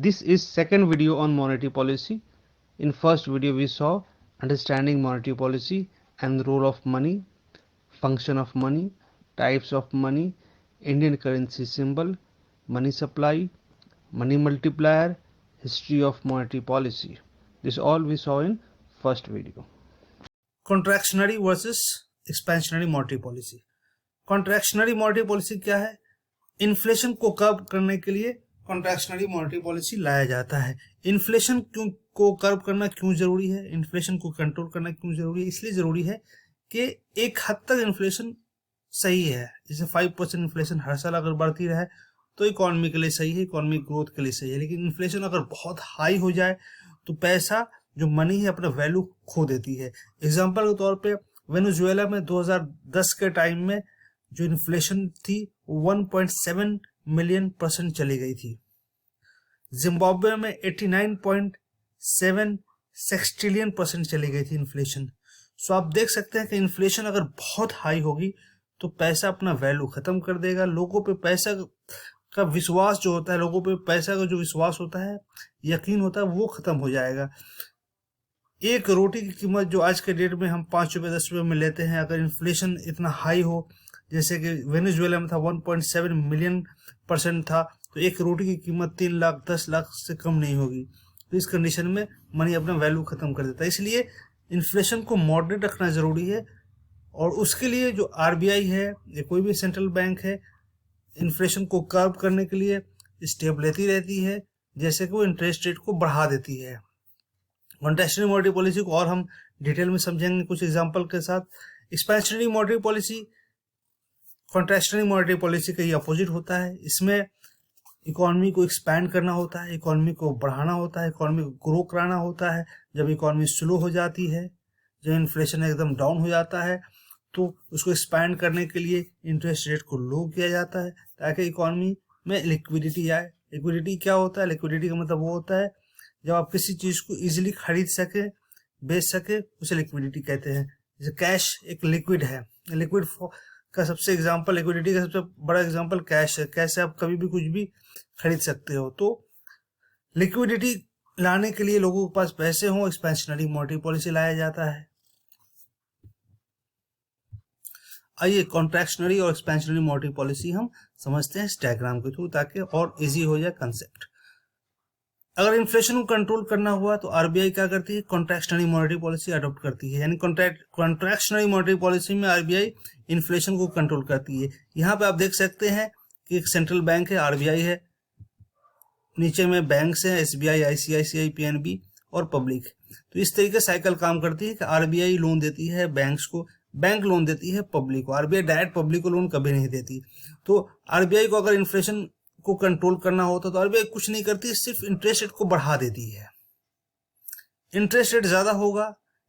This is second video on monetary policy. In first video we saw understanding monetary policy and the role of money, function of money, types of money, Indian currency symbol, money supply, money multiplier, history of monetary policy. This all we saw in first video. Contractionary versus expansionary monetary policy. Contractionary monetary policy क्या है? Inflation को curve करने के लिए contractionary monetary policy लाया जाता है। Inflation को कर्व करना क्यों जरूरी है? इन्फ्लेशन को कंट्रोल करना क्यों जरूरी है? इसलिए जरूरी है कि एक हद तक इन्फ्लेशन सही है। जैसे 5% इन्फ्लेशन हर साल अगर बढ़ती रहे तो इकोनॉमी के लिए सही है, इकोनॉमिक ग्रोथ के लिए सही है। लेकिन इन्फ्लेशन अगर बहुत हाई हो जाए तो पैसा जो मनी है अपना वैल्यू खो देती है। एग्जांपल के तौर पे वेनेजुएला में 2010 के टाइम में जो इन्फ्लेशन थी 1.7 मिलियन % चली गई थी। जिम्बाब्वे में 89.7 सेक्सटिलियन % चली गई थी इन्फ्लेशन। सो आप देख सकते हैं कि इन्फ्लेशन अगर बहुत हाई होगी तो पैसा अपना वैल्यू खत्म कर देगा। लोगों पे पैसा का विश्वास जो होता है, लोगों पे पैसा का जो विश्वास होता है, यकीन होता है, वो खत्म हो जाएगा। एक रोटी की कीमत जो आज के डेट में हम 5 रुपये 10 रुपये में लेते हैं, अगर इन्फ्लेशन इतना हाई हो जैसे कि वेनेजुएला में था 1.7 मिलियन % था, तो एक रोटी की कीमत 3 लाख 10 लाख से कम नहीं होगी। तो इस कंडीशन में मनी अपना वैल्यू खत्म कर देता है। इसलिए इन्फ्लेशन को मॉडरेट रखना जरूरी है और उसके लिए जो आरबीआई है या कोई भी सेंट्रल बैंक है, इन्फ्लेशन को कर्व करने के लिए स्टेप लेती रहती है, जैसे कि वो इंटरेस्ट रेट को बढ़ा देती है। कॉन्ट्रैक्शनरी मॉनेटरी पॉलिसी को और हम डिटेल में समझेंगे कुछ एग्जांपल के साथ। Expansionary monetary policy contractionary monetary policy का ही अपोजिट होता है। इसमें इकोनॉमी को एक्सपैंड करना होता है, इकोनॉमी को बढ़ाना होता है, इकोनॉमी को ग्रो कराना होता है। जब इकोनॉमी स्लो हो जाती है, जब इन्फ्लेशन एकदम डाउन हो जाता है, तो उसको एक्सपैंड करने के लिए इंटरेस्ट रेट को लो किया जाता है ताकि इकोनॉमी में लिक्विडिटी आए। लिक्विडिटी क्या होता है? लिक्विडिटी का मतलब वो होता है जब आप किसी चीज को इजीली खरीद सके, बेच सके, उसे लिक्विडिटी कहते हैं। जैसे कैश एक लिक्विड है। लिक्विड का सबसे एग्जांपल, लिक्विडिटी का सबसे बड़ा एग्जांपल कैश है। कैश से आप कभी भी कुछ भी खरीद सकते हो। तो लिक्विडिटी लाने के लिए लोगों के पास पैसे हों, एक्सपेंशनरी मॉनेटरी पॉलिसी लाया जाता है। आइए कॉन्ट्रैक्शनरी और एक्सपेंशनरी मॉनेटरी पॉलिसी हम समझते हैं इस डायग्राम के थ्रू, ताकि और इजी हो जाए कंसेप्ट। अगर इन्फ्लेशन को कंट्रोल करना हुआ तो आरबीआई क्या करती है? कॉन्ट्रैक्शनरी मॉनेटरी पॉलिसी अडॉप्ट करती है। यानी कॉन्ट्रैक्शनरी मॉनेटरी पॉलिसी में आरबीआई इन्फ्लेशन को कंट्रोल करती है। यहाँ पे आप देख सकते हैं कि एक सेंट्रल बैंक है, आरबीआई है, नीचे में बैंक्स हैं, एसबीआई, आईसीआईसीआई, पीएनबी और पब्लिक। तो इस तरीके साइकिल काम करती है कि आरबीआई लोन देती है बैंक्स को, बैंक लोन देती है पब्लिक को। आरबीआई डायरेक्ट पब्लिक को लोन कभी नहीं देती। तो आरबीआई को अगर इन्फ्लेशन को कंट्रोल करना होता तो आरबीआई कुछ नहीं करती, सिर्फ इंटरेस्ट रेट को बढ़ा देती है। इंटरेस्ट रेट ज्यादा होगा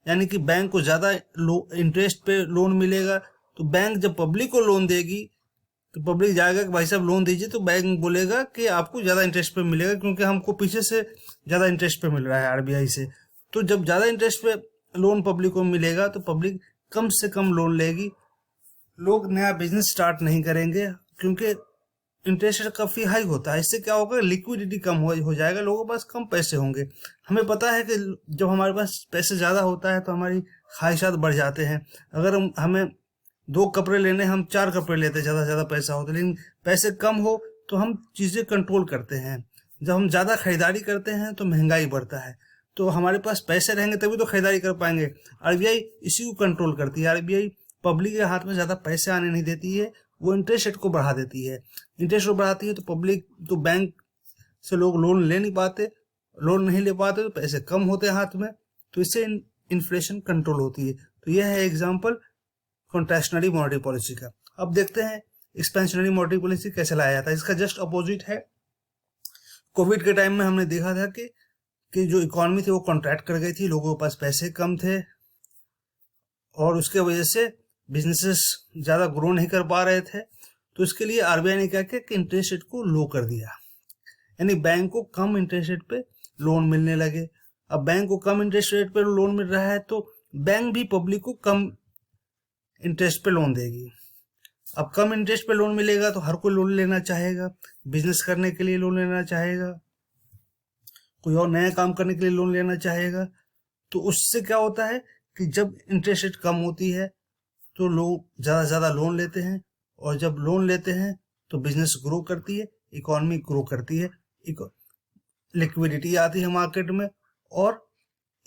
यानी कि बैंक को ज्यादा इंटरेस्ट पे लोन मिलेगा, तो बैंक जब पब्लिक को लोन देगी तो पब्लिक जाएगा कि भाई साहब लोन दीजिए, तो बैंक बोलेगा कि आपको ज्यादा इंटरेस्ट पे मिलेगा क्योंकि हमको पीछे से ज्यादा इंटरेस्ट पे मिल रहा है आरबीआई से। तो जब ज्यादा इंटरेस्ट पे लोन पब्लिक को मिलेगा तो पब्लिक कम से कम लोन लेगी। लोग नया बिजनेस स्टार्ट नहीं करेंगे क्योंकि इंटरेस्ट रेट काफी हाई होता है। इससे क्या होगा? लिक्विडिटी कम हो जाएगा, लोगों के पास कम पैसे होंगे। हमें पता है कि जब हमारे पास पैसे ज्यादा होता है तो हमारी ख्वाहिशात बढ़ जाते हैं। अगर हमें 2 कपड़े लेने, हम 4 कपड़े लेते हैं, ज्यादा पैसा होता है। लेकिन पैसे कम हो तो हम चीजें कंट्रोल करते हैं। जब हम ज्यादा खरीदारी करते हैं तो महंगाई बढ़ता है। तो हमारे पास पैसे रहेंगे तभी तो खरीदारी कर पाएंगे। आरबीआई इसी को कंट्रोल करती है। आरबीआई पब्लिक के हाथ में ज्यादा पैसे आने नहीं देती है, वो इंटरेस्ट रेट को बढ़ा देती है। इंटरेस्ट रेट बढ़ाती है तो पब्लिक, तो बैंक से लोग लोन ले नहीं पाते, लोन नहीं ले पाते तो पैसे कम होते हैं हाथ में, तो इससे इन्फ्लेशन कंट्रोल होती है। तो यह है एग्जांपल कॉन्ट्रैक्शनरी मॉनेटरी पॉलिसी का। अब देखते हैं एक्सपेंशनरी मॉनेटरी पॉलिसी कैसे लाया जाता है। इसका जस्ट अपोजिट है। कोविड के टाइम में हमने देखा था कि जो इकोनॉमी थी वो कॉन्ट्रैक्ट कर गई थी, लोगों के पास पैसे कम थे और उसके वजह से बिजनेसेस ज्यादा ग्रो नहीं कर पा रहे थे। तो इसके लिए आरबीआई ने क्या किया कि इंटरेस्ट रेट को लो कर दिया, यानी बैंक को कम इंटरेस्ट रेट पे लोन मिलने लगे। अब बैंक को कम इंटरेस्ट रेट पे लोन मिल रहा है तो बैंक भी पब्लिक को कम इंटरेस्ट पे लोन देगी। अब कम इंटरेस्ट पे लोन मिलेगा तो हर कोई लोन लेना चाहेगा, बिजनेस करने के लिए लोन लेना चाहेगा। कोई और नया काम करने के लिए लोन लेना चाहेगा, तो उससे क्या होता है कि जब इंटरेस्ट रेट कम होती है तो लोग ज़्यादा से ज़्यादा लोन लेते हैं, और जब लोन लेते हैं तो बिजनेस ग्रो करती है, इकोनॉमी ग्रो करती है, लिक्विडिटी आती है मार्केट में और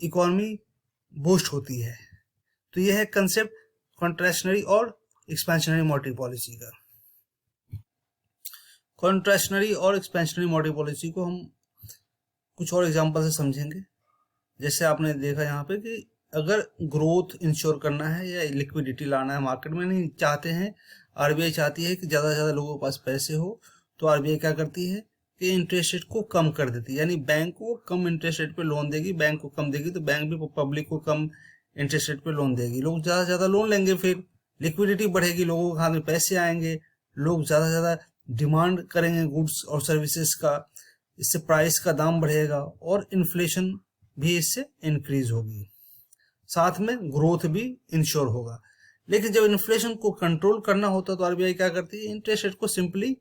इकोनॉमी बूस्ट होती है। तो यह है कंसेप्ट कॉन्ट्रैक्शनरी और एक्सपेंशनरी मॉनेटरी पॉलिसी का। कॉन्ट्रैक्शनरी और एक्सपेंशनरी मॉनेटरी पॉलिसी को हम कुछ और एग्जांपल से समझेंगे। जैसे आपने देखा यहाँ पे कि अगर ग्रोथ इंश्योर करना है या लिक्विडिटी लाना है मार्केट में, नहीं चाहते हैं, आरबीआई चाहती है कि ज़्यादा से ज़्यादा लोगों के पास पैसे हो, तो आरबीआई क्या करती है कि इंटरेस्ट रेट को कम कर देती है, यानी बैंक को कम इंटरेस्ट रेट पे लोन देगी, बैंक को कम देगी तो बैंक भी पब्लिक को कम इंटरेस्ट रेट पे लोन देगी, लोग ज़्यादा से ज़्यादा लोन लेंगे, फिर लिक्विडिटी बढ़ेगी, लोगों के हाथ में पैसे आएंगे, लोग ज़्यादा से ज़्यादा डिमांड करेंगे गुड्स और सर्विसेज का, इससे प्राइस का दाम बढ़ेगा और इन्फ्लेशन भी इससे इंक्रीज होगी, साथ में ग्रोथ भी इंश्योर होगा। लेकिन जब इन्फ्लेशन को कंट्रोल करना होता है तो आरबीआई क्या करती है, इंटरेस्ट रेट को सिंपली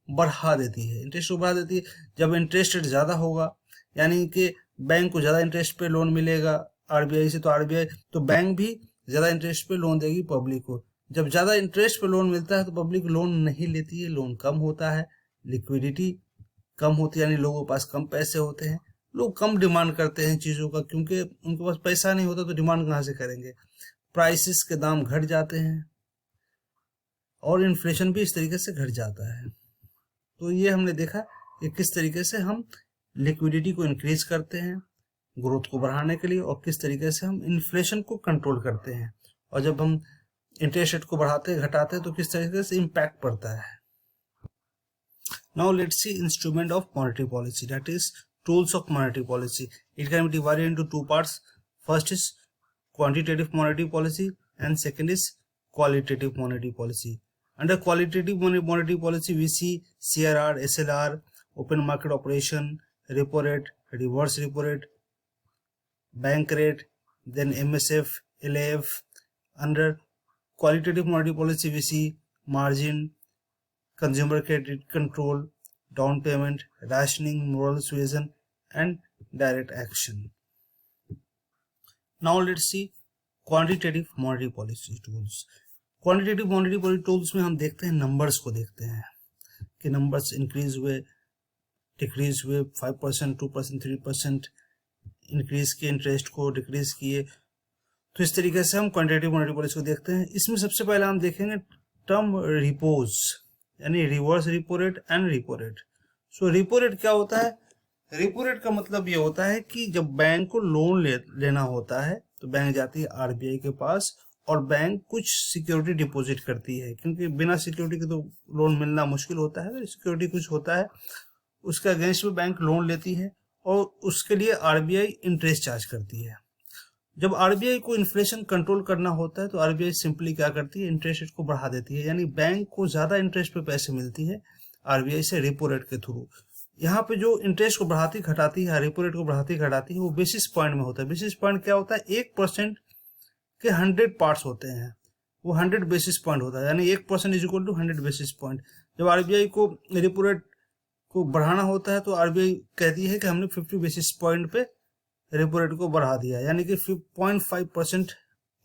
बढ़ा देती है, इंटरेस्ट को बढ़ा देती है। जब इंटरेस्ट रेट ज़्यादा होगा, यानी कि बैंक को ज़्यादा इंटरेस्ट पे लोन मिलेगा आरबीआई से, तो बैंक भी ज़्यादा इंटरेस्ट पे लोन देगी पब्लिक को। जब ज़्यादा इंटरेस्ट पे लोन मिलता है तो पब्लिक लोन नहीं लेती है, लोन कम होता है, लिक्विडिटी कम होती है, यानी लोगों के पास कम पैसे होते हैं, लोग कम डिमांड करते हैं चीज़ों का, क्योंकि उनके पास पैसा नहीं होता तो डिमांड कहाँ से करेंगे, प्राइसेस के दाम घट जाते हैं और इन्फ्लेशन भी इस तरीके से घट जाता है। तो ये हमने देखा कि किस तरीके से हम लिक्विडिटी को इंक्रीज करते हैं ग्रोथ को बढ़ाने के लिए, और किस तरीके से हम इन्फ्लेशन को कंट्रोल करते हैं, और जब हम इंटरेस्ट रेट को बढ़ाते घटाते हैं तो किस तरीके से इम्पैक्ट पड़ता है। Now let's see instrument of monetary policy, that is tools of monetary policy. It can be divided into two parts. First is quantitative monetary policy and second is qualitative monetary policy. Under qualitative monetary policy we see CRR, SLR, open market operation, repo rate, reverse repo rate, bank rate, then MSF, LAF. Under qualitative monetary policy we see margin, consumer credit control, down payment, rationing, moral suasion and direct action. Now let's see quantitative monetary policy tools. Quantitative monetary policy tools में हम देखते हैं numbers को, देखते हैं कि numbers increase हुए, decrease हुए, 5%, 2%, 3% इंक्रीज किए, इंटरेस्ट को डिक्रीज किए। तो इस तरीके से हम क्वांटिटेटिव मॉनेटरी पॉलिसी को देखते हैं। इसमें सबसे पहले हम देखेंगे टर्म रिपोज, यानी reverse repo rate and repo rate. So repo rate क्या होता है? रिपो रेट का मतलब ये होता है कि जब बैंक को लोन लेना होता है तो बैंक जाती है आरबीआई के पास और बैंक कुछ सिक्योरिटी डिपॉजिट करती है, क्योंकि बिना सिक्योरिटी के तो लोन मिलना मुश्किल होता है, सिक्योरिटी कुछ होता है, उसके अगेंस्ट में बैंक लोन लेती है और उसके लिए आरबीआई इंटरेस्ट चार्ज करती है। जब आरबीआई को इन्फ्लेशन कंट्रोल करना होता है तो आरबीआई सिंपली क्या करती है, इंटरेस्ट रेट को बढ़ा देती है, यानी बैंक को ज्यादा इंटरेस्ट पे पैसे मिलती है आरबीआई से रेपो रेट के थ्रू। यहाँ पे जो इंटरेस्ट को बढ़ाती घटाती है, रेपो रेट को बढ़ाती घटाती है, वो बेसिस पॉइंट में होता है। बेसिस पॉइंट क्या होता है? 1% के 100 पार्ट्स होते हैं, वो 100 बेसिस पॉइंट होता है, यानी 1% is equal to 100 basis point. जब आरबीआई को रेपो रेट को बढ़ाना होता है तो आरबीआई कहती है कि हमने 50 बेसिस पॉइंट पे रेपो रेट को बढ़ा दिया, यानी कि 0.5%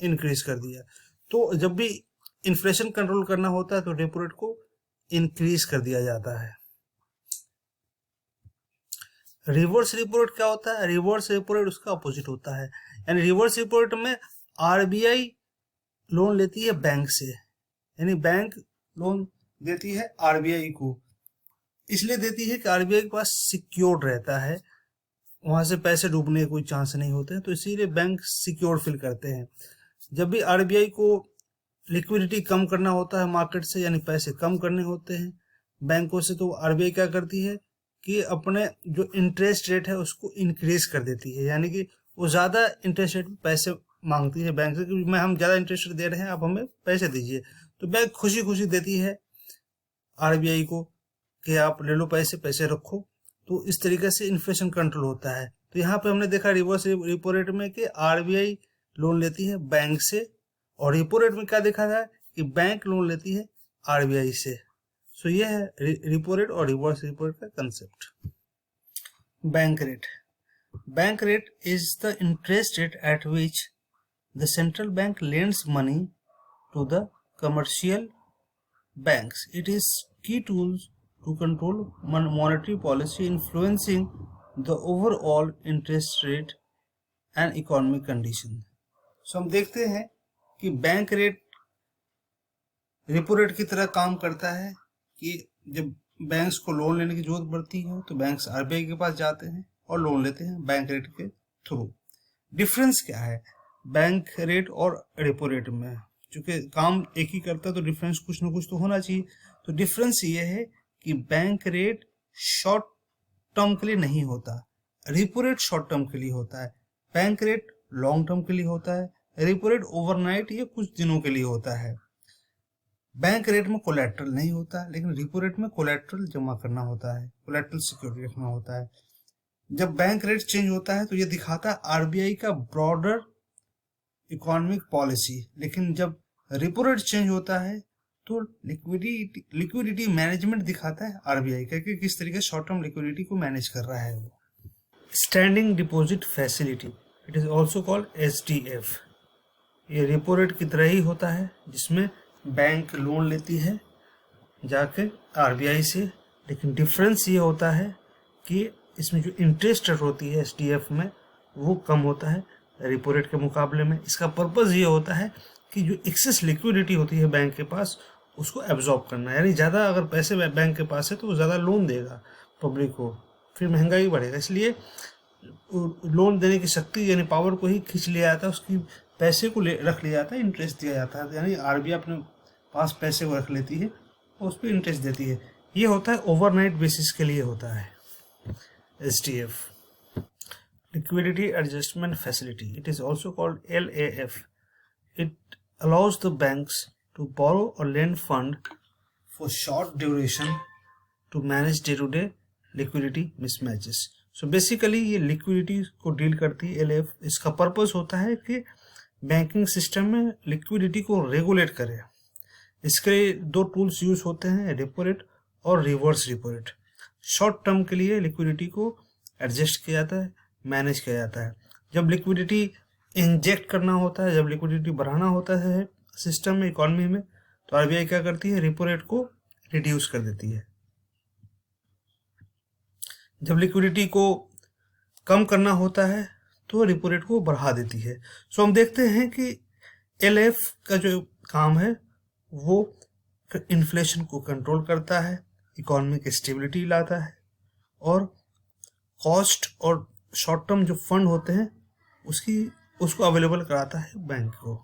इंक्रीज कर दिया। तो जब भी इन्फ्लेशन कंट्रोल करना होता है तो रेपो रेट को इंक्रीज कर दिया जाता है। रिवर्स रेपो रेट क्या होता है? रिवर्स रेपो रेट उसका अपोजिट होता है, यानी रिवर्स रेपो रेट में आरबीआई लोन लेती है बैंक से, यानी बैंक लोन देती है आरबीआई को, इसलिए देती है कि आरबीआई के पास सिक्योर्ड रहता है, वहां से पैसे डूबने के कोई चांस नहीं होते हैं, तो इसीलिए बैंक सिक्योर फील करते हैं। जब भी आरबीआई को लिक्विडिटी कम करना होता है मार्केट से, यानी पैसे कम करने होते हैं बैंकों से, तो आरबीआई क्या करती है कि अपने जो इंटरेस्ट रेट है उसको इंक्रीज कर देती है, यानी कि वो ज्यादा इंटरेस्ट रेट पैसे मांगती है बैंक से कि हम ज्यादा इंटरेस्ट रेट दे रहे हैं, आप हमें पैसे दीजिए। तो बैंक खुशी खुशी देती है आरबीआई को कि आप ले लो पैसे रखो। तो इस तरीके से इन्फ्लेशन कंट्रोल होता है। तो यहाँ पे हमने देखा रिवर्स रेपो रेट में कि आरबीआई लोन लेती है बैंक से, और रेपो रेट में क्या देखा था कि बैंक लोन लेती है आरबीआई से। सो ये है रेपो रेट और रिवर्स रेपो रेट का concept. Bank rate, Bank rate is the interest rate at which the central bank lends money to the commercial banks. It is key tools to control monetary policy, influencing the overall interest rate and economic condition. So हम देखते हैं कि bank rate repo rate की तरह काम करता है कि जब बैंक्स को लोन लेने की जरूरत पड़ती है तो बैंक्स आरबीआई के पास जाते हैं और लोन लेते हैं बैंक रेट के थ्रू। डिफरेंस क्या है बैंक रेट और रेपो रेट में? चूंकि काम एक ही करता है तो डिफरेंस कुछ ना कुछ तो होना चाहिए। तो डिफरेंस ये है कि बैंक रेट शॉर्ट टर्म के लिए नहीं होता, रेपो रेट शॉर्ट टर्म के लिए होता है, बैंक रेट लॉन्ग टर्म के लिए होता है, रेपो रेट ओवरनाइट या कुछ दिनों के लिए होता है। बैंक रेट में कोलैटरल नहीं होता, लेकिन रेपो रेट में कोलैटरल जमा करना होता है, कोलैटरल सिक्योरिटी रखना होता है। जब बैंक रेट चेंज होता है तो ये दिखाता है आरबीआई का ब्रॉडर इकोनॉमिक पॉलिसी, लेकिन जब रेपो रेट चेंज होता है तो लिक्विडिटी मैनेजमेंट दिखाता है आरबीआई का कि किस तरीके शॉर्ट टर्म लिक्विडिटी को मैनेज कर रहा है वो। Standing deposit facility, it is also called SDF. ये रेपो रेट की तरह ही होता है जिसमें बैंक लोन लेती है जाके आरबीआई से, लेकिन डिफरेंस ये होता है कि इसमें जो इंटरेस्ट रेट होती है एसडीएफ में वो कम होता है रेपो रेट के मुकाबले में। इसका पर्पज़ ये होता है कि जो एक्सेस लिक्विडिटी होती है बैंक के पास उसको एब्जॉर्ब करना, यानी ज़्यादा अगर पैसे बैंक के पास है तो वो ज़्यादा लोन देगा पब्लिक को, फिर महंगाई बढ़ेगा, इसलिए लोन देने की शक्ति यानी पावर को ही खींच लिया जाता है, उसकी पैसे को रख लिया जाता है, इंटरेस्ट दिया जाता है, यानी आरबीआई अपने पास पैसे को रख लेती है और उस पर इंटरेस्ट देती है। ये होता है ओवरनाइट बेसिस के लिए होता है SDF. Liquidity adjustment facility, it is also called LAF. It allows the banks to borrow और lend fund for short duration to manage day to day liquidity mismatches. So basically ये liquidity को deal करती है LAF. इसका purpose होता है कि banking system में लिक्विडिटी को रेगुलेट करे। इसके लिए दो टूल्स यूज होते हैं, रेपो रेट और reverse repo rate. Short term के लिए लिक्विडिटी को एडजस्ट किया जाता है, मैनेज किया जाता है। जब लिक्विडिटी इंजेक्ट करना होता है, जब लिक्विडिटी बढ़ाना होता है सिस्टम में, इकोनॉमी में, तो आरबीआई क्या करती है, रेपो रेट को रिड्यूस कर देती है। जब लिक्विडिटी को कम करना होता है तो रेपो रेट को बढ़ा देती है। सो हम देखते हैं कि एलएफ का जो काम है वो इन्फ्लेशन को कंट्रोल करता है, इकोनॉमिक स्टेबिलिटी लाता है और कॉस्ट और शॉर्ट टर्म जो फंड होते हैं उसको अवेलेबल कराता है बैंक को।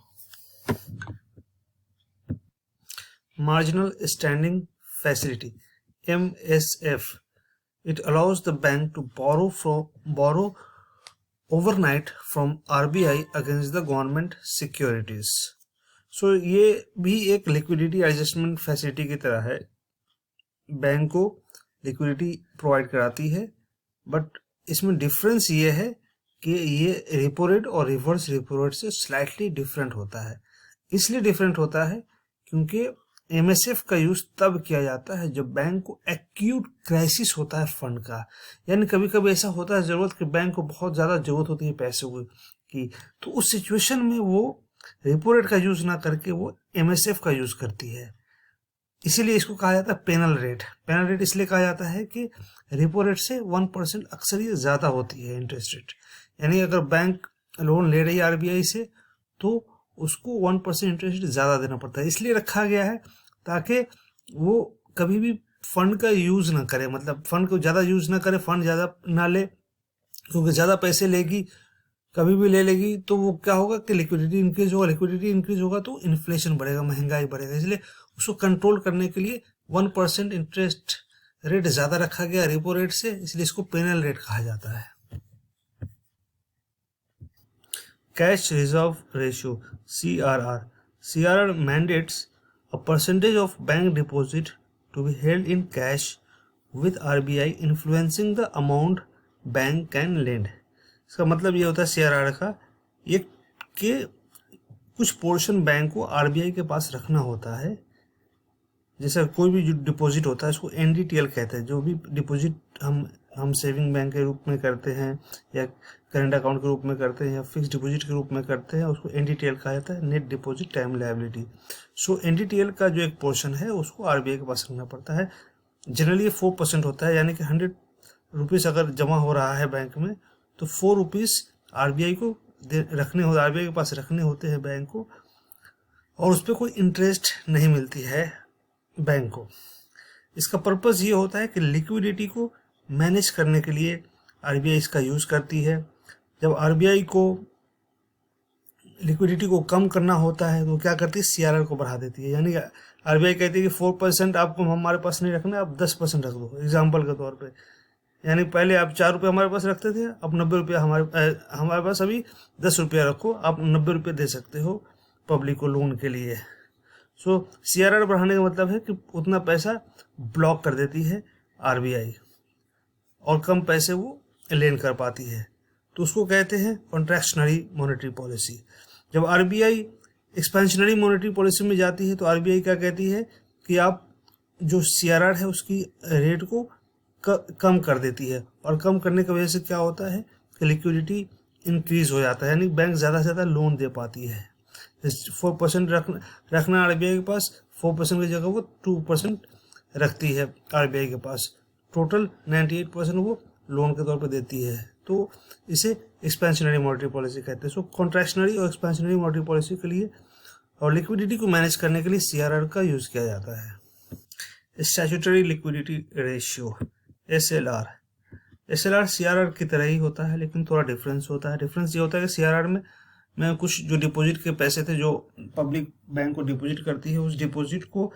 Marginal standing facility MSF, it allows the bank to borrow overnight from RBI against the government securities. So ये भी एक लिक्विडिटी एडजस्टमेंट फैसिलिटी की तरह है, बैंक को लिक्विडिटी प्रोवाइड कराती है, बट इसमें डिफरेंस ये है कि ये रेपो रेट और रिवर्स रेपो रेट से स्लाइटली डिफरेंट होता है। इसलिए डिफरेंट होता है क्योंकि एमएसएफ का यूज तब किया जाता है जब बैंक को एक्यूट क्राइसिस होता है फंड का, यानी कभी कभी ऐसा होता है जरूरत कि बैंक को बहुत ज्यादा जरूरत होती है पैसों की, तो उस सिचुएशन में वो रेपो रेट का यूज ना करके वो एमएसएफ का यूज करती है। इसीलिए इसको कहा जाता है पेनल रेट। पेनल रेट इसलिए कहा जाता है कि रेपो रेट से 1% अक्सर ये ज्यादा होती है इंटरेस्ट रेट, यानी अगर बैंक लोन ले रही है आरबीआई से तो उसको 1% इंटरेस्ट ज्यादा देना पड़ता है। इसलिए रखा गया है ताकि वो कभी भी फंड का यूज ना करे, मतलब फंड को ज्यादा यूज ना करे, फंड ज्यादा ना ले, क्योंकि ज्यादा पैसे लेगी कभी भी ले लेगी तो वो क्या होगा कि लिक्विडिटी इंक्रीज होगा, लिक्विडिटी इंक्रीज होगा तो इन्फ्लेशन बढ़ेगा, महंगाई बढ़ेगा। इसलिए उसको कंट्रोल करने के लिए 1% इंटरेस्ट रेट ज्यादा रखा गया रेपो रेट से, इसलिए इसको पेनल रेट कहा जाता है। Cash reserve ratio CRR mandates a percentage of bank deposit to be held in cash with RBI influencing the amount bank can lend। इसका मतलब ये होता है CRR का ये कि कुछ पोर्शन बैंक को आरबीआई के पास रखना होता है। जैसे कोई भी जो डिपॉजिट होता है उसको NDTL कहते हैं, जो भी डिपॉजिट हम हम सेविंग बैंक के रूप में करते हैं या करंट अकाउंट के रूप में करते हैं या फिक्स डिपॉजिट के रूप में करते हैं, उसको एनडीटीएल कहा जाता है, नेट डिपॉजिट टाइम लायबिलिटी। सो एनडीटीएल का जो एक पोर्शन है उसको आरबीआई के पास रखना पड़ता है। जनरली ये 4% होता है, यानी कि 100 रुपीज़ अगर जमा हो रहा है बैंक में तो 4 रुपीज़ आरबीआई को आरबीआई के पास रखने होते हैं बैंक को, और उस पर कोई इंटरेस्ट नहीं मिलती है बैंक को। इसका पर्पज़ ये होता है कि लिक्विडिटी को मैनेज करने के लिए आरबीआई इसका यूज़ करती है। जब आरबीआई को लिक्विडिटी को कम करना होता है तो क्या करती है, सीआरआर को बढ़ा देती है। यानी आरबीआई कहती है कि 4% आपको हमारे पास नहीं रखना है, आप 10% रख दो, एग्जाम्पल के तौर पे। यानी पहले आप 4 रुपये हमारे पास रखते थे, अब 90 रुपया हमारे पास अभी 10 रुपया रखो, आप 90 रुपये दे सकते हो पब्लिक को लोन के लिए। सो सीआरआर बढ़ाने का मतलब है कि उतना पैसा ब्लॉक कर देती है आरबीआई और कम पैसे वो लेन कर पाती है, तो उसको कहते हैं कॉन्ट्रैक्शनरी मॉनेटरी पॉलिसी। जब आरबीआई एक्सपेंशनरी मॉनेटरी पॉलिसी में जाती है तो आरबीआई क्या कहती है कि आप जो सीआरआर है उसकी रेट को कम कर देती है, और कम करने की वजह से क्या होता है कि लिक्विडिटी इंक्रीज हो जाता है, यानी बैंक ज़्यादा से ज़्यादा लोन दे पाती है। 4% रखना आरबीआई के पास, 4% की जगह वो 2% रखती है आरबीआई के पास, टोटल 98% वो लोन के तौर पे देती है। तो इसे एक्सपेंशनरी मॉनेटरी पॉलिसी कहते हैं। सो कॉन्ट्रैक्शनरी और एक्सपेंशनरी मॉनेटरी पॉलिसी के लिए और लिक्विडिटी को मैनेज करने के लिए सीआरआर का यूज़ किया जाता है। Statutory liquidity ratio SLR CRR की तरह ही होता है, लेकिन थोड़ा डिफरेंस होता है। डिफरेंस ये होता है कि सीआरआर में कुछ जो डिपॉजिट के पैसे थे जो पब्लिक बैंक को डिपॉजिट करती है, उस डिपॉजिट को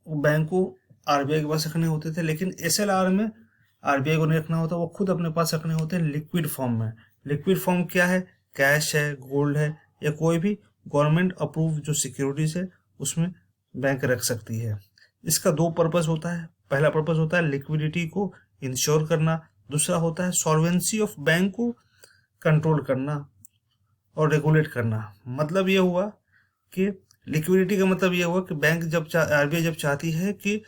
बैंक को आरबीआई के पास रखने होते थे, लेकिन एसएलआर में आरबीआई को नहीं रखना होता, वो खुद अपने पास रखने होते हैं लिक्विड फॉर्म में। लिक्विड फॉर्म क्या है, कैश है, गोल्ड है, या कोई भी गवर्नमेंट अप्रूव जो सिक्योरिटीज है उसमें बैंक रख सकती है। इसका 2 पर्पस होता है। पहला पर्पस होता है लिक्विडिटी को इंश्योर करना, दूसरा होता है सॉल्वेंसी ऑफ बैंक को कंट्रोल करना और रेगुलेट करना। मतलब ये हुआ कि लिक्विडिटी का मतलब ये हुआ कि बैंक जब आरबीआई जब चाहती है कि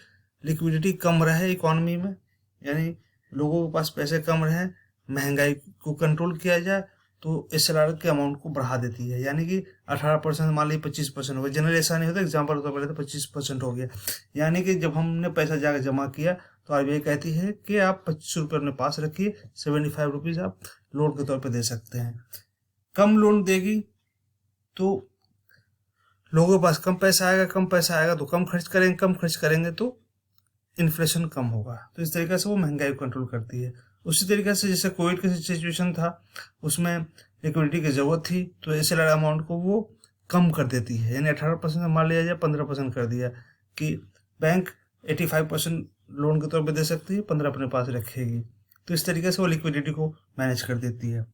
लिक्विडिटी कम रहे इकोनॉमी में, यानी लोगों के पास पैसे कम रहे, महंगाई को कंट्रोल किया जाए, तो एसएलआर के अमाउंट को बढ़ा देती है। यानी कि 18% मान लीजिए 25% हो गया। जनरली ऐसा नहीं होता, एग्जाम्पल तो पहले तो 25% हो गया। यानी कि जब हमने पैसा जाकर जमा किया तो आरबीआई कहती है कि आप 25 रुपये अपने पास रखिए, 75 रुपीज़ आप लोन के तौर पर दे सकते हैं। कम लोन देगी तो लोगों के पास कम पैसा आएगा तो कम खर्च करेंगे तो इन्फ्लेशन कम होगा। तो इस तरीके से वो महंगाई को कंट्रोल करती है। उसी तरीके से जैसे कोविड की सिचुएशन था, उसमें लिक्विडिटी की जरूरत थी, तो एसएलआर अमाउंट को वो कम कर देती है, यानी 18% मान लिया जाए 15% कर दिया कि बैंक 85% लोन के तौर पे दे सकती है, 15 अपने पास रखेगी। तो इस तरीके से वो लिक्विडिटी को मैनेज कर देती है।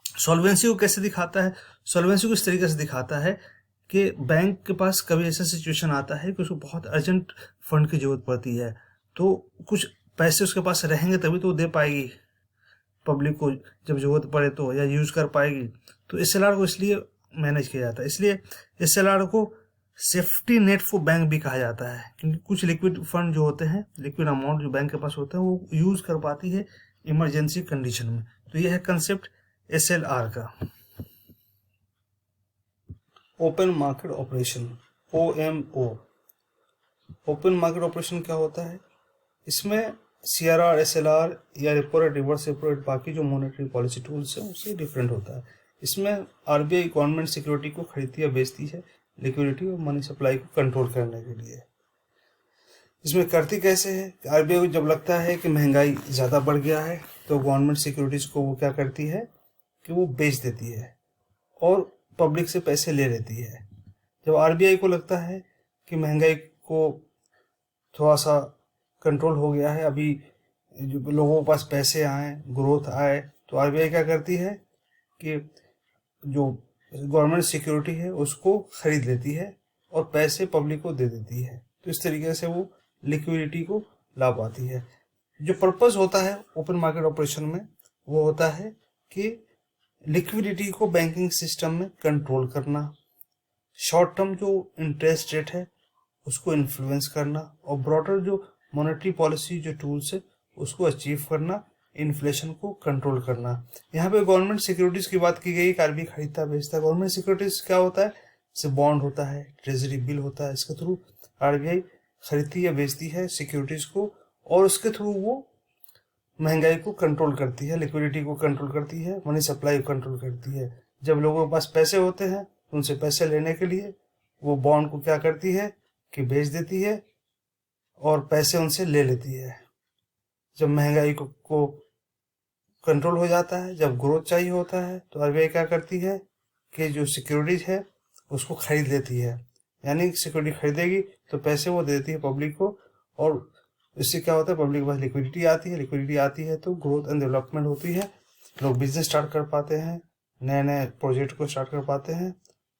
सॉल्वेंसी को कैसे दिखाता है, सॉल्वेंसी को इस तरीके से दिखाता है कि बैंक के पास कभी ऐसा सिचुएशन आता है कि उसको बहुत अर्जेंट फंड की जरूरत पड़ती है, तो कुछ पैसे उसके पास रहेंगे तभी तो वो दे पाएगी पब्लिक को जब जरूरत पड़े तो, या यूज कर पाएगी। तो एसएलआर को इसलिए मैनेज किया जाता है। इसलिए एसएलआर को सेफ्टी नेट फॉर बैंक भी कहा जाता है, क्योंकि कुछ लिक्विड फंड जो होते हैं, लिक्विड अमाउंट जो बैंक के पास होते हैं, वो यूज कर पाती है इमरजेंसी कंडीशन में। तो यह है कंसेप्ट एसएलआर का। Open market operation, OMO. Open market operation क्या होता है, इसमें सीआरआर, एसएलआर या repo rate, reverse repo rate, बाकी जो मॉनेटरी पॉलिसी टूल्स है उससे डिफरेंट होता है। इसमें आरबीआई गवर्नमेंट सिक्योरिटी को खरीदती या बेचती है लिक्विडिटी और मनी सप्लाई को कंट्रोल करने के लिए। इसमें करती कैसे है, आरबीआई को जब लगता है कि महंगाई ज़्यादा बढ़ गया है तो गवर्नमेंट सिक्योरिटीज को वो क्या करती है कि वो बेच देती है और पब्लिक से पैसे ले लेती है। जब आरबीआई को लगता है कि महंगाई को थोड़ा सा कंट्रोल हो गया है, अभी जो लोगों के पास पैसे आए, ग्रोथ आए, तो आरबीआई क्या करती है कि जो गवर्नमेंट सिक्योरिटी है उसको खरीद लेती है और पैसे पब्लिक को दे देती है। तो इस तरीके से वो लिक्विडिटी को ला पाती है। जो पर्पस होता है ओपन मार्केट ऑपरेशन में वो होता है कि लिक्विडिटी को बैंकिंग सिस्टम में कंट्रोल करना, शॉर्ट टर्म जो इंटरेस्ट रेट है उसको इन्फ्लुएंस करना, और ब्रॉडर जो मॉनेटरी पॉलिसी जो टूल्स है उसको अचीव करना इन्फ्लेशन को कंट्रोल करना। यहाँ पे गवर्नमेंट सिक्योरिटीज की बात की गई, आरबीआई खरीदता बेचता है। गवर्नमेंट सिक्योरिटीज क्या होता है, जैसे बॉन्ड होता है, ट्रेजरी बिल होता है, इसके थ्रू आरबीआई खरीदती या बेचती है सिक्योरिटीज को, और उसके थ्रू वो महंगाई को कंट्रोल करती है, लिक्विडिटी को कंट्रोल करती है, मनी सप्लाई को कंट्रोल करती है। जब लोगों के पास पैसे होते हैं उनसे पैसे लेने के लिए वो बॉन्ड को क्या करती है कि बेच देती है और पैसे उनसे ले लेती है। जब महंगाई को कंट्रोल हो जाता है, जब ग्रोथ चाहिए होता है, तो आरबीआई क्या करती है कि जो सिक्योरिटीज है उसको खरीद लेती है। यानी सिक्योरिटी खरीदेगी तो पैसे वो दे देती है पब्लिक को, और इससे क्या होता है, पब्लिक के पास लिक्विडिटी आती है। लिक्विडिटी आती है तो ग्रोथ एंड डेवलपमेंट होती है, लोग बिजनेस स्टार्ट कर पाते हैं, नए नए प्रोजेक्ट को स्टार्ट कर पाते हैं।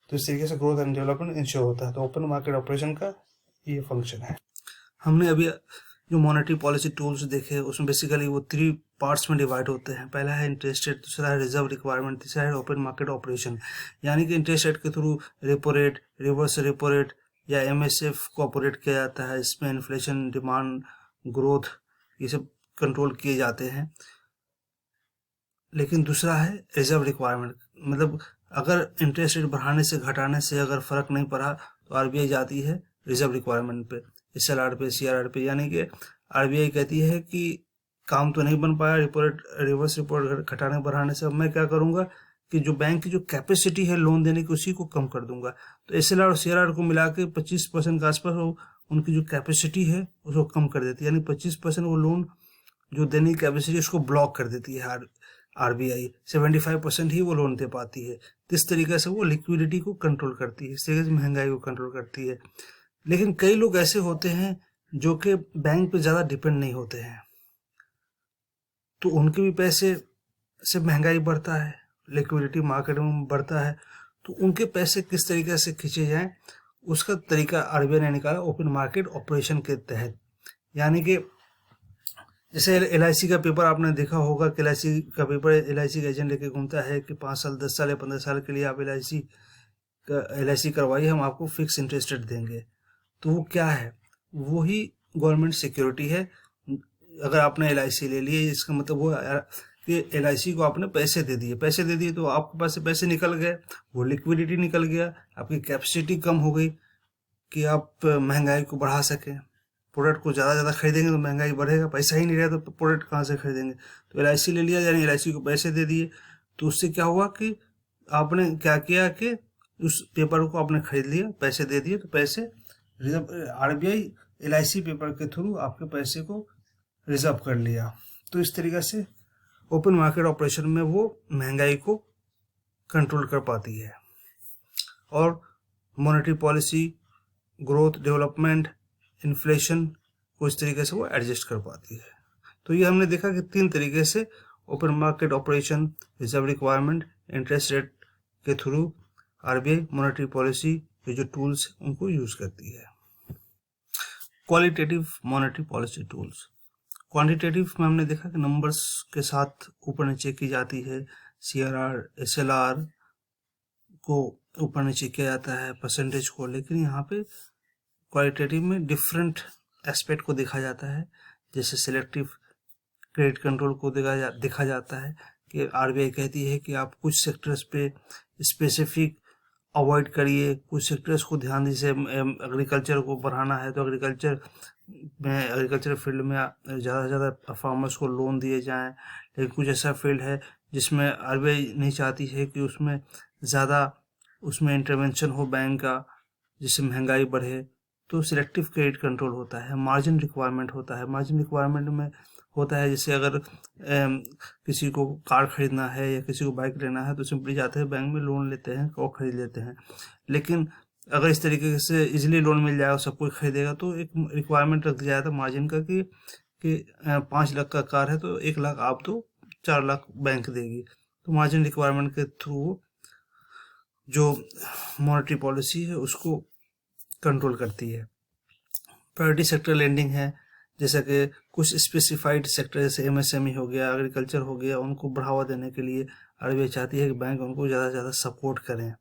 तो इस तरीके से ग्रोथ एंड डेवलपमेंट इंश्योर होता है। तो ओपन मार्केट ऑपरेशन का ये फंक्शन है। हमने अभी जो मॉनेटरी पॉलिसी टूल्स देखे उसमें बेसिकली वो 3 पार्ट्स में डिवाइड होते हैं। पहला है इंटरेस्ट रेट, दूसरा है रिजर्व रिक्वायरमेंट, तीसरा है ओपन मार्केट ऑपरेशन। यानी कि इंटरेस्ट रेट के through repo rate, reverse repo rate या एमएसएफ को ऑपरेट किया जाता है। इसमें इन्फ्लेशन, डिमांड, ग्रोथ ये सब कंट्रोल किए जाते हैं। लेकिन दूसरा है रिजर्व रिक्वायरमेंट, मतलब अगर इंटरेस्ट रेट बढ़ाने से घटाने से अगर फर्क नहीं पड़ा तो आरबीआई जाती है रिजर्व रिक्वायरमेंट पे, एसएलआर पे, सीआरआर पे। यानी कि आरबीआई कहती है कि काम तो नहीं बन पाया repo rate, reverse repo rate घटाने बढ़ाने से, अब मैं क्या करूंगा कि जो बैंक की जो कैपेसिटी है लोन देने की उसी को कम कर दूंगा। तो एसएलआर और सीआरआर को मिला के 25% के आसपास उनकी जो कैपेसिटी है उसको कम कर देती है। यानी 25% वो लोन जो देने की कैपेसिटी उसको ब्लॉक कर देती है आरबीआई। 75% ही वो लोन दे पाती है। इस तरीके से वो लिक्विडिटी को कंट्रोल करती है, इस तरीके से महंगाई को कंट्रोल करती है। लेकिन कई लोग ऐसे होते हैं जो कि बैंक पे ज़्यादा डिपेंड नहीं होते हैं, तो उनके भी पैसे से महंगाई बढ़ता है, लिक्विडिटी मार्केट में बढ़ता है। तो उनके पैसे किस तरीके से खींचे जाएं उसका तरीका आरबीआई ने निकाला ओपन मार्केट ऑपरेशन के तहत। यानी कि जैसे एलआईसी का पेपर आपने देखा होगा कि एलआईसी का पेपर एलआईसी का एजेंट लेके घूमता है कि 5 साल 10 साल या 15 साल के लिए आप एलआईसी करवाइए, हम आपको फिक्स इंटरेस्ट रेट देंगे। तो वो क्या है, वो ही गवर्नमेंट सिक्योरिटी है। अगर आपने एलआईसी ले ली, इसका मतलब वो कि एलआईसी को आपने पैसे दे दिए तो आपके पास से पैसे निकल गए, वो लिक्विडिटी निकल गया, आपकी कैपेसिटी कम हो गई कि आप महंगाई को बढ़ा सकें। प्रोडक्ट को ज़्यादा खरीदेंगे तो महंगाई बढ़ेगा, पैसा ही नहीं रहा तो प्रोडक्ट कहाँ से खरीदेंगे। तो एलआईसी ले लिया, यानी एलआईसी को पैसे दे दिए, तो उससे क्या हुआ कि आपने क्या किया कि उस पेपर को आपने खरीद लिया, पैसे दे दिए, तो पैसे रिजर्व आरबीआई एलआईसी पेपर के थ्रू आपके पैसे को रिजर्व कर लिया। तो इस तरीके से ओपन मार्केट ऑपरेशन में वो महंगाई को कंट्रोल कर पाती है और monetary policy, growth, development, inflation को इस तरीके से वो एडजस्ट कर पाती है। तो ये हमने देखा कि 3 तरीके से open market operation, reserve requirement, interest rate के थ्रू आरबीआई मॉनेटरी पॉलिसी के जो टूल्स उनको यूज करती है। Qualitative monetary policy tools. Quantitative में हमने देखा कि नंबर्स के साथ ऊपर नीचे की जाती है, सीआरआर, एसएलआर को ऊपर नीचे किया जाता है, परसेंटेज को। लेकिन यहाँ पे क्वालिटेटिव में डिफरेंट एस्पेक्ट को देखा जाता है, जैसे सिलेक्टिव क्रेडिट कंट्रोल को देखा जाता है कि आरबीआई कहती है कि आप कुछ सेक्टर्स पे स्पेसिफिक अवॉइड करिए, कुछ सेक्टर्स को ध्यान दीजिए। एग्रीकल्चर को बढ़ाना है तो एग्रीकल्चर फील्ड में ज़्यादा से ज़्यादा फार्मर्स को लोन दिए जाएं। लेकिन कुछ ऐसा फील्ड है जिसमें आरबीआई नहीं चाहती है कि उसमें ज़्यादा इंटरवेंशन हो बैंक का, जिससे महंगाई बढ़े। तो सिलेक्टिव क्रेडिट कंट्रोल होता है। मार्जिन रिक्वायरमेंट होता है। मार्जिन रिक्वायरमेंट में होता है जैसे अगर किसी को कार खरीदना है या किसी को बाइक लेना है तो सिंपली जाते हैं बैंक में, लोन लेते हैं और खरीद लेते हैं। लेकिन अगर इस तरीके से इजीली लोन मिल जाएगा, सब कोई खरीदेगा, तो एक रिक्वायरमेंट रख दिया जाता है मार्जिन का कि 5 लाख का कार है तो 1 लाख आप दो, 4 लाख बैंक देगी। तो मार्जिन रिक्वायरमेंट के थ्रू जो मॉनेटरी पॉलिसी है उसको कंट्रोल करती है। प्रायोरिटी सेक्टर लेंडिंग है, जैसा कि कुछ स्पेसिफाइड सेक्टर जैसे एमएसएमई हो गया, एग्रीकल्चर हो गया, उनको बढ़ावा देने के लिए आरबीआई चाहती है कि बैंक उनको ज़्यादा से ज़्यादा सपोर्ट करें।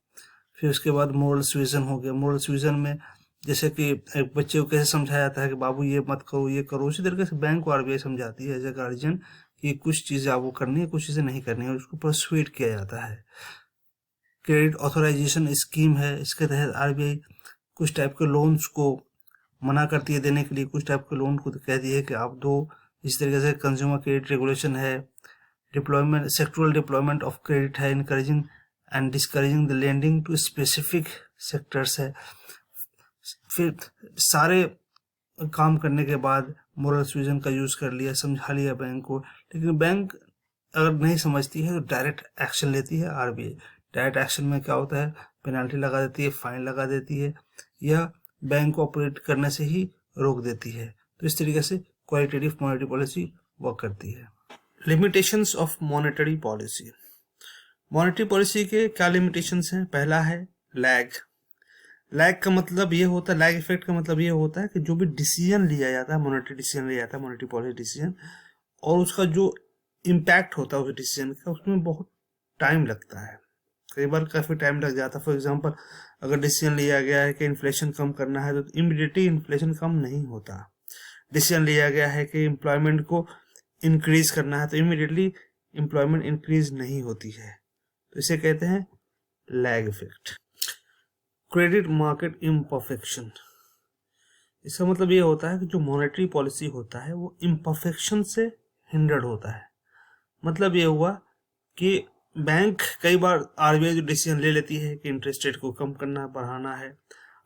फिर उसके बाद मोरल सुइजन हो गया। मोरल सुइजन में जैसे कि एक बच्चे को कैसे समझाया जाता है कि बाबू ये मत करो, ये करो, उसी तरीके से बैंक को आरबीआई समझाती है एज ए गार्जियन कि कुछ चीज़ें आपको करनी है, कुछ चीज़ें नहीं करनी है, उसको परसुएड किया जाता है। क्रेडिट ऑथराइजेशन स्कीम है, इसके तहत आरबीआई कुछ टाइप के लोन्स को मना करती है देने के लिए, कुछ टाइप के लोन को कहती है कि आप दो। इस तरीके से कंज्यूमर क्रेडिट रेगुलेशन है, deployment sectoral deployment of credit है, encouraging and discouraging the lending to specific sectors है। फिर सारे काम करने के बाद मोरल सुजन का यूज कर लिया, समझा लिया बैंक को, लेकिन बैंक अगर नहीं समझती है तो डायरेक्ट एक्शन लेती है आरबीआई। डायरेक्ट एक्शन में क्या होता है, पेनल्टी लगा देती है, फाइन लगा देती है, या बैंक को ऑपरेट करने से ही रोक देती है। तो इस तरीके से क्वालिटेटिव मॉनेटरी पॉलिसी वर्क करती है। Limitations of monetary policy. Monetary policy के क्या लिमिटेशंस हैं? पहला है लैग। लैग का मतलब ये होता है, लैग इफेक्ट का मतलब ये होता है कि जो भी डिसीजन लिया जाता है, मॉनेटरी डिसीजन लिया जाता है, मॉनेटरी पॉलिसी डिसीजन, और उसका जो इम्पैक्ट होता है उस डिसीजन का, उसमें बहुत टाइम लगता है, कई बार काफ़ी टाइम लग जाता है। फॉर एग्जांपल, अगर डिसीजन लिया गया है कि इन्फ्लेशन कम करना है तो इमीडिएटली इन्फ्लेशन कम नहीं होता। डिसीजन लिया गया है कि एम्प्लॉयमेंट को इंक्रीज करना है तो इमीडिएटली एम्प्लॉयमेंट इंक्रीज नहीं होती है। तो इसे कहते हैं lag effect. Credit market imperfection. इसका मतलब ये होता है कि जो मॉनेटरी पॉलिसी होता है वो इम्परफेक्शन से हिंडर्ड होता है। मतलब ये हुआ कि बैंक कई बार आरबीआई जो डिसीजन ले लेती है कि इंटरेस्ट रेट को कम करना बढ़ाना है,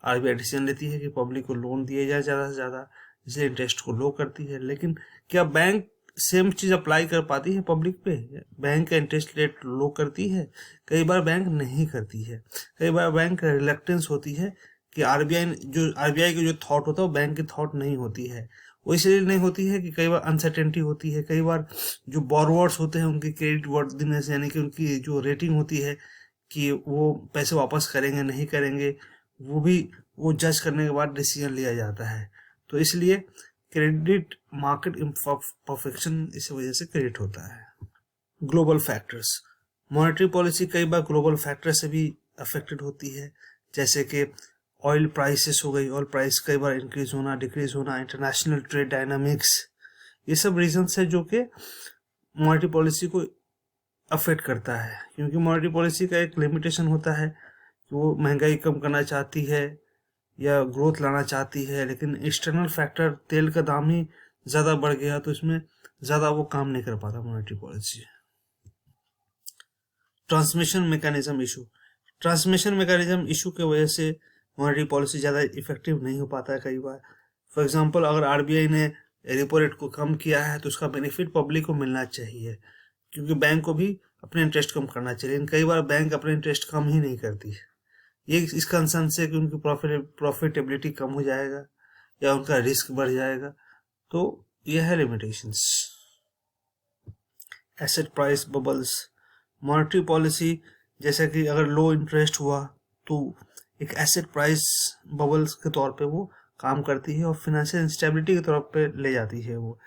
आरबीआई डिसीजन लेती है कि पब्लिक को लोन दिए जाए ज़्यादा से ज़्यादा, इसलिए इंटरेस्ट को लो करती है। लेकिन क्या बैंक सेम चीज़ अप्लाई कर पाती है पब्लिक पे? बैंक का इंटरेस्ट रेट लो करती है? कई बार बैंक नहीं करती है। कई बार बैंक रिलक्टेंस होती है कि आरबीआई की जो थॉट होता है वो बैंक की थॉट नहीं होती है। वो इसलिए नहीं होती है कि कई बार अनसर्टेनिटी होती है, कई बार जो बोरोवर्स होते हैं उनकी क्रेडिट वर्दीनेस यानी कि उनकी जो रेटिंग होती है कि वो पैसे वापस करेंगे नहीं करेंगे, वो जज करने के बाद डिसीजन लिया जाता है। तो इसलिए क्रेडिट मार्केट इम्परफेक्शन इस वजह से क्रिएट होता है। Global factors. मॉनेटरी पॉलिसी कई बार ग्लोबल फैक्टर से भी अफेक्टेड होती है, जैसे कि ऑयल प्राइसेस हो गई, ऑयल प्राइस कई बार इंक्रीज होना डिक्रीज होना, इंटरनेशनल ट्रेड डायनामिक्स, ये सब रीजंस है जो कि मॉनेटरी पॉलिसी को अफेक्ट करता है। क्योंकि मॉनेटरी पॉलिसी का एक लिमिटेशन होता है कि वो महंगाई कम करना चाहती है या ग्रोथ लाना चाहती है, लेकिन एक्सटर्नल फैक्टर तेल का दाम ही ज़्यादा बढ़ गया तो इसमें ज़्यादा वो काम नहीं कर पाता monetary policy. Transmission mechanism issue. Transmission mechanism issue की वजह से मॉनेटरी पॉलिसी ज़्यादा इफेक्टिव नहीं हो पाता है कई बार। फॉर एग्जांपल, अगर आरबीआई ने रेपो रेट को कम किया है तो उसका बेनिफिट पब्लिक को मिलना चाहिए, क्योंकि बैंक को भी अपने इंटरेस्ट कम करना चाहिए। लेकिन कई बार बैंक अपने इंटरेस्ट कम ही नहीं करती है, ये इस कंसर्न से कि उनकी प्रॉफिटेबिलिटी कम हो जाएगा या उनका रिस्क बढ़ जाएगा। तो यह है limitations. Asset price bubbles. Monetary policy जैसे कि अगर लो इंटरेस्ट हुआ तो एक एसेट प्राइस बबल्स के तौर पे वो काम करती है और फिनेंशियल इंस्टेबिलिटी के तौर पे ले जाती है। वो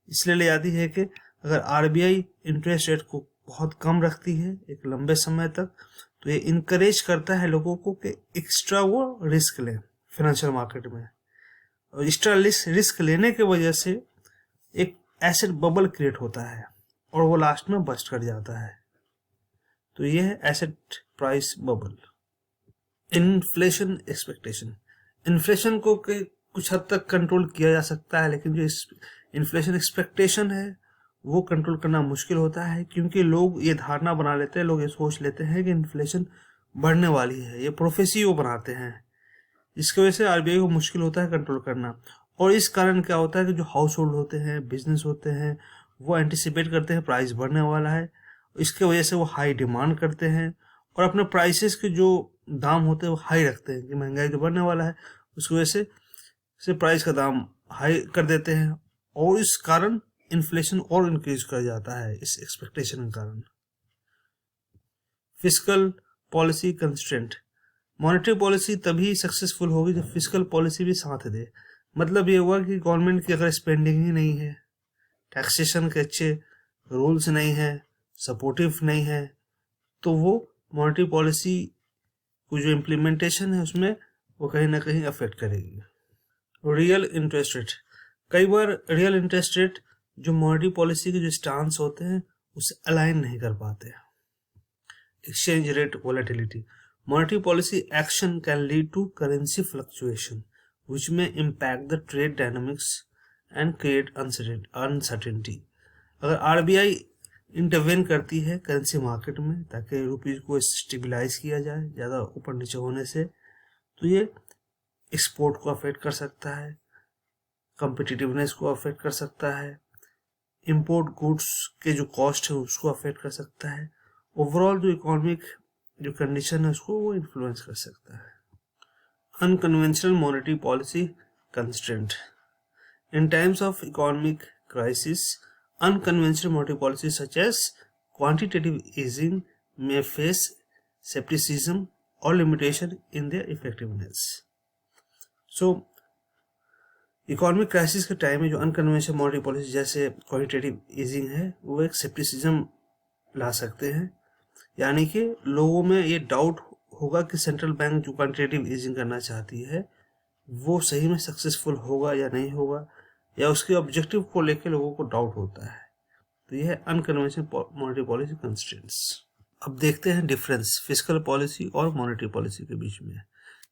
इसलिए ले जाती है कि अगर आरबीआई इंटरेस्ट रेट को बहुत कम रखती है एक लंबे समय तक तो ये इनकरेज करता है लोगों को कि एक्स्ट्रा वो रिस्क लें फाइनेंशियल मार्केट में, और एक्स्ट्रा रिस्क लेने की वजह से एक एसेट बबल क्रिएट होता है और वो लास्ट में बस्ट कर जाता है। तो ये है asset price bubble. Inflation expectation. Inflation को कुछ हद तक कंट्रोल किया जा सकता है, लेकिन जो इन्फ्लेशन एक्सपेक्टेशन है वो कंट्रोल करना मुश्किल होता है, क्योंकि लोग ये धारणा बना लेते हैं, लोग ये सोच लेते हैं कि इन्फ्लेशन बढ़ने वाली है, ये प्रोफेसी वो बनाते हैं, जिसकी वजह से आरबीआई को मुश्किल होता है कंट्रोल करना। और इस कारण क्या होता है कि जो हाउस होल्ड होते हैं, बिजनेस होते हैं, वो एंटिसिपेट करते हैं प्राइस बढ़ने वाला है, इसके वजह से वो हाई डिमांड करते हैं और अपने प्राइसेस के जो दाम होते हैं वो हाई रखते हैं कि महंगाई तो बढ़ने वाला है, उसकी वजह से प्राइस का दाम हाई कर देते हैं और इस कारण इन्फ्लेशन और इंक्रीज कर जाता है इस एक्सपेक्टेशन के कारण। Fiscal policy constraint. Monetary policy तभी सक्सेसफुल होगी जब फिस्कल पॉलिसी भी साथ दे। मतलब ये हुआ कि गवर्नमेंट की अगर स्पेंडिंग ही नहीं है, टैक्सेशन के अच्छे रूल्स नहीं है, सपोर्टिव नहीं है, तो वो मॉनेटरी पॉलिसी को जो इम्प्लीमेंटेशन है उसमें वो कहीं ना कहीं अफेक्ट करेगी। Real interest rate. कई बार रियल इंटरेस्ट रेट जो मॉनेटरी पॉलिसी के जो स्टांस होते हैं उससे अलाइन नहीं कर पाते। Exchange rate volatility, monetary policy action can lead to currency fluctuation which may impact the trade dynamics and create uncertainty। अगर आरबीआई इंटरवेन करती है करेंसी मार्केट में ताकि रुपीज को स्टेबलाइज किया जाए ज़्यादा ऊपर नीचे होने से, तो ये एक्सपोर्ट को अफेक्ट कर सकता है, कम्पिटिटिवनेस को अफेक्ट कर सकता है, इंपोर्ट गुड्स के जो कॉस्ट है उसको अफेक्ट कर सकता है, ओवरऑल जो इकोनॉमिक जो कंडीशन है उसको वो इन्फ्लुएंस कर सकता है। Unconventional monetary policy constraint, in times of economic crisis, unconventional monetary policies such as quantitative easing may face skepticism or limitation in their effectiveness। So economic crisis के time में जो अनकन्वेंशनल मॉनेटरी पॉलिसी जैसे quantitative easing है वो एक सेप्टिसिज्म ला सकते हैं, यानी कि लोगों में ये डाउट होगा कि सेंट्रल बैंक जो क्वांटिटेटिव ईजिंग करना चाहती है वो सही में सक्सेसफुल होगा या नहीं होगा, या उसके ऑब्जेक्टिव को लेकर लोगों को डाउट होता है। तो यह है अनकन्वेंशनल मॉनेटरी पॉलिसी कंस्ट्रेंट्स। अब देखते हैं डिफरेंस फिस्कल पॉलिसी और मॉनेटरी पॉलिसी के बीच में।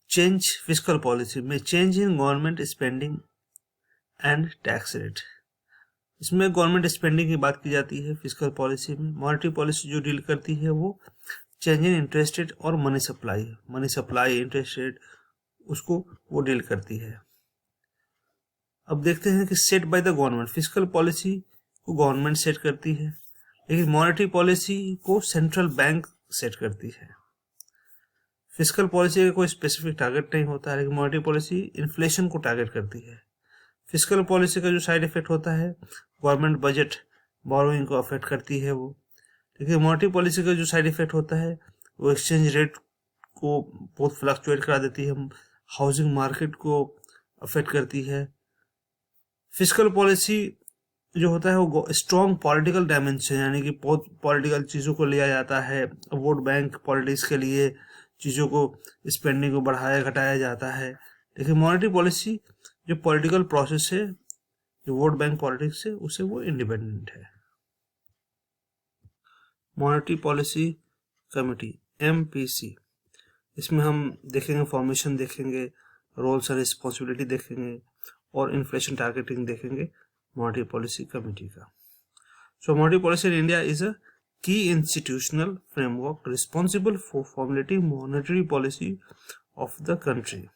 चेंज फिस्कल पॉलिसी में change in government spending and tax rate, इसमें गवर्नमेंट स्पेंडिंग की बात की जाती है फिस्कल पॉलिसी में। मॉनेटरी पॉलिसी जो डील करती है वो चेंज इन इंटरेस्ट रेट और मनी सप्लाई इंटरेस्ट रेट उसको वो डील करती है। अब देखते हैं कि set by the government, fiscal policy को गवर्नमेंट सेट करती है, लेकिन मॉनेटरी पॉलिसी को सेंट्रल बैंक सेट करती है। फिस्कल पॉलिसी का कोई स्पेसिफिक टारगेट नहीं होता है, लेकिन मॉनेटरी पॉलिसी इन्फ्लेशन को टारगेट करती है। फिस्कल पॉलिसी का जो साइड इफेक्ट होता है गवर्नमेंट बजट बोरोइंग को अफेक्ट करती है वो, लेकिन मॉनेटरी पॉलिसी का जो साइड इफेक्ट होता है वो एक्सचेंज रेट को बहुत फ्लक्चुएट करा देती है, हाउसिंग मार्केट को अफेक्ट करती है। फिस्कल पॉलिसी जो होता है वो स्ट्रॉन्ग पॉलिटिकल डायमेंशन, यानी कि बहुत पॉलिटिकल चीज़ों को लिया जाता है, वोट बैंक पॉलिटिक्स के लिए चीज़ों को स्पेंडिंग को बढ़ाया घटाया जाता है। लेकिन मॉनेटरी पॉलिसी जो पॉलिटिकल प्रोसेस है, जो वोट बैंक पॉलिटिक्स है, उससे वो इंडिपेंडेंट है। मॉनेटरी पॉलिसी कमेटी MPC, इसमें हम देखेंगे फॉर्मेशन देखेंगे, रोल्स एंड रिस्पॉन्सिबिलिटी देखेंगे और इन्फ्लेशन टारगेटिंग देखेंगे मॉनेटरी पॉलिसी कमेटी का। So monetary policy in India is a key institutional framework responsible for formulating monetary policy of the country.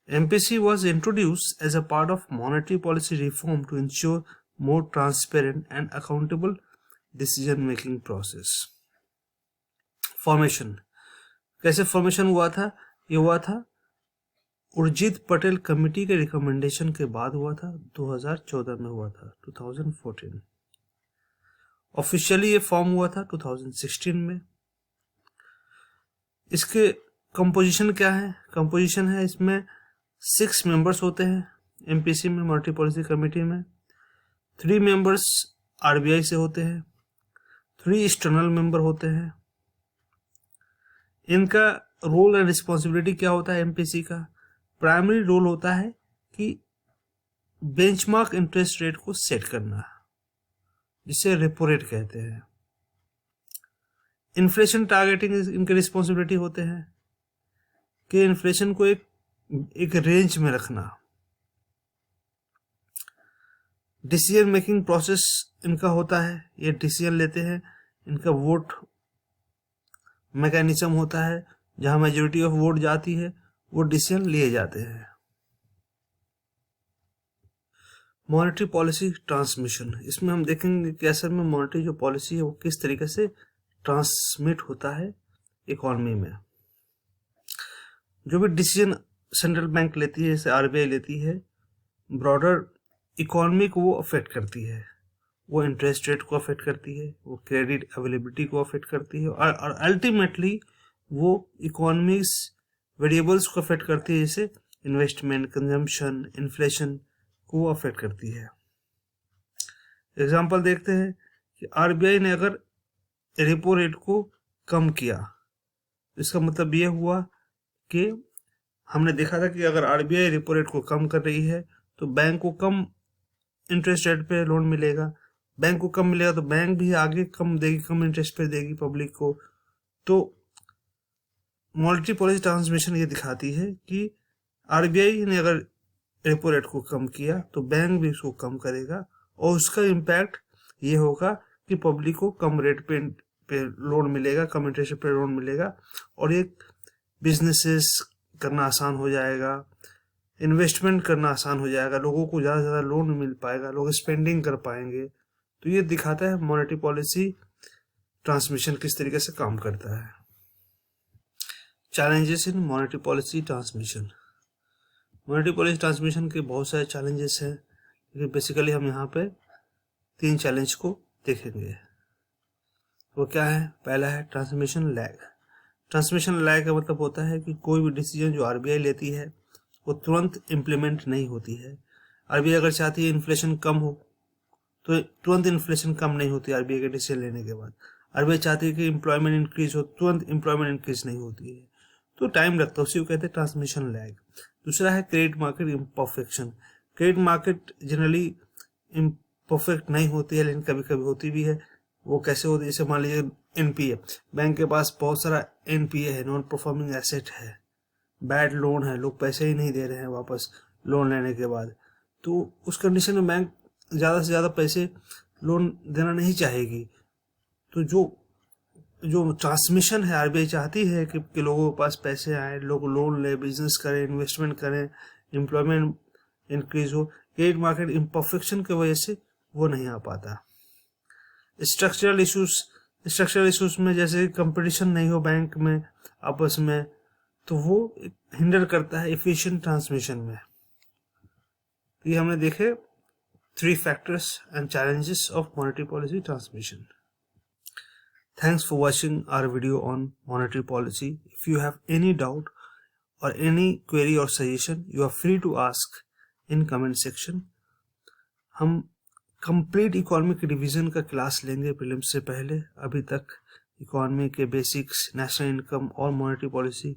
MPC was introduced as a part of monetary policy reform to ensure more transparent and accountable decision-making process। Formation, कैसे formation हुआ था? ये हुआ था Urjit Patel committee के recommendation के बाद हुआ था, 2014 में हुआ था, 2014। ऑफिशियली ये फॉर्म हुआ था 2016 में। इसके कंपोजिशन क्या है? कंपोजिशन है इसमें 6 मेंबर्स होते हैं MPC में, मॉनेटरी पॉलिसी कमेटी में। 3 मेंबर्स RBI से होते हैं, 3 एक्सटर्नल मेंबर होते हैं। इनका रोल एंड रिस्पॉन्सिबिलिटी क्या होता है MPC का? प्राइमरी रोल होता है कि बेंचमार्क इंटरेस्ट रेट को सेट करना, जिसे रेपो रेट कहते हैं। इन्फ्लेशन टारगेटिंग इनके रिस्पॉन्सिबिलिटी होते हैं कि इन्फ्लेशन को एक रेंज में रखना। डिसीजन मेकिंग प्रोसेस इनका होता है, ये डिसीजन लेते हैं, इनका वोट मैकेनिज्म होता है, जहां मेजॉरिटी ऑफ वोट जाती है वो डिसीजन लिए जाते हैं। मॉनेटरी पॉलिसी ट्रांसमिशन, इसमें हम देखेंगे कि असल में मॉनेटरी जो पॉलिसी है वो किस तरीके से ट्रांसमिट होता है इकोनॉमी में। जो भी डिसीजन सेंट्रल बैंक लेती है, जैसे RBI लेती है, ब्रॉडर इकोनॉमी को वो अफेक्ट करती है। वो इंटरेस्ट रेट को अफेक्ट करती है, वो क्रेडिट अवेलेबिलिटी को अफेक्ट करती है, और अल्टीमेटली वो इकोनॉमिक्स वेरिएबल्स को अफेक्ट करती है, जैसे इन्वेस्टमेंट, कंजम्पशन, इन्फ्लेशन को वो अफेक्ट करती है। एग्जाम्पल देखते हैं कि RBI ने अगर रेपो रेट को कम किया, इसका मतलब ये हुआ कि हमने देखा था कि अगर RBI रेपो रेट को कम कर रही है तो बैंक को कम इंटरेस्ट रेट पे लोन मिलेगा, बैंक को कम मिलेगा तो बैंक भी आगे कम देगी, कम इंटरेस्ट पे देगी पब्लिक को। तो मॉनेटरी पॉलिसी ट्रांसमिशन ये दिखाती है कि आरबीआई ने अगर रेपो रेट को कम किया तो बैंक भी उसको कम करेगा, और उसका इम्पैक्ट ये होगा कि पब्लिक को कम रेट पे लोन मिलेगा, कम इंटरेस्ट पे लोन मिलेगा, और ये बिजनेसेस करना आसान हो जाएगा, इन्वेस्टमेंट करना आसान हो जाएगा, लोगों को ज़्यादा से ज़्यादा लोन मिल पाएगा, लोग स्पेंडिंग कर पाएंगे। तो ये दिखाता है मॉनेटरी पॉलिसी ट्रांसमिशन किस तरीके से काम करता है। Challenges in monetary policy transmission. Monetary policy transmission के बहुत सारे चैलेंजेस हैं, लेकिन बेसिकली हम यहाँ पे 3 चैलेंज को देखेंगे। वो क्या है? पहला है ट्रांसमिशन लैग। ट्रांसमिशन लैग का मतलब होता है कि कोई भी डिसीजन जो आरबीआई लेती है वो तुरंत इम्प्लीमेंट नहीं होती है। आरबीआई अगर चाहती है इन्फ्लेशन कम हो तो तुरंत इन्फ्लेशन कम नहीं होती आरबीआई के डिसीजन लेने के बाद। आरबीआई चाहती है कि एम्प्लॉयमेंट इंक्रीज हो, तुरंत एम्प्लॉयमेंट इंक्रीज नहीं होती है, तो टाइम लगता है, उसी को कहते हैं ट्रांसमिशन लैग। दूसरा है credit market imperfection. Credit market generally imperfect नहीं होती है, लेकिन कभी कभी होती भी है। वो कैसे होती है? जैसे मान लीजिए एनपीए, बैंक के पास बहुत सारा एनपीए है, नॉन परफॉर्मिंग एसेट है, बैड लोन है, लोग पैसे ही नहीं दे रहे हैं वापस लोन लेने के बाद, तो उस कंडीशन में बैंक ज़्यादा से ज़्यादा पैसे लोन देना नहीं चाहेगी। तो जो ट्रांसमिशन है, आरबीआई चाहती है कि लोगों के पास पैसे आए, लोग लोन ले, बिजनेस करें, इन्वेस्टमेंट करें, एम्प्लॉयमेंट इंक्रीज हो। क्रेडिट मार्केट इम्परफेक्शन की वजह से वो नहीं आ पाता। स्ट्रक्चरल इशूज में जैसे कंपटीशन नहीं हो बैंक में आपस में, तो वो हिंडर करता है एफिशिएंट ट्रांसमिशन में। तो ये हमने देखे 3 factors and challenges of monetary policy transmission. Thanks for watching our video on monetary policy. If you have any doubt or any query or suggestion, you are free to ask in comment section. हम complete economic revision का class लेंगे prelims से पहले। अभी तक economy के basics, national income और monetary policy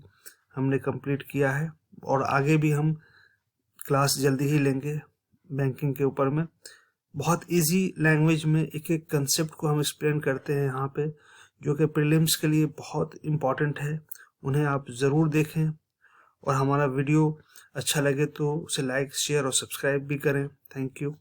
हमने कंप्लीट किया है, और आगे भी हम क्लास जल्दी ही लेंगे बैंकिंग के ऊपर में। बहुत इजी लैंग्वेज में एक एक कंसेप्ट को हम एक्सप्लेन करते हैं यहाँ पे, जो कि प्रीलिम्स के लिए बहुत इम्पॉर्टेंट है। उन्हें आप ज़रूर देखें, और हमारा वीडियो अच्छा लगे तो उसे लाइक, शेयर और सब्सक्राइब भी करें। Thank you.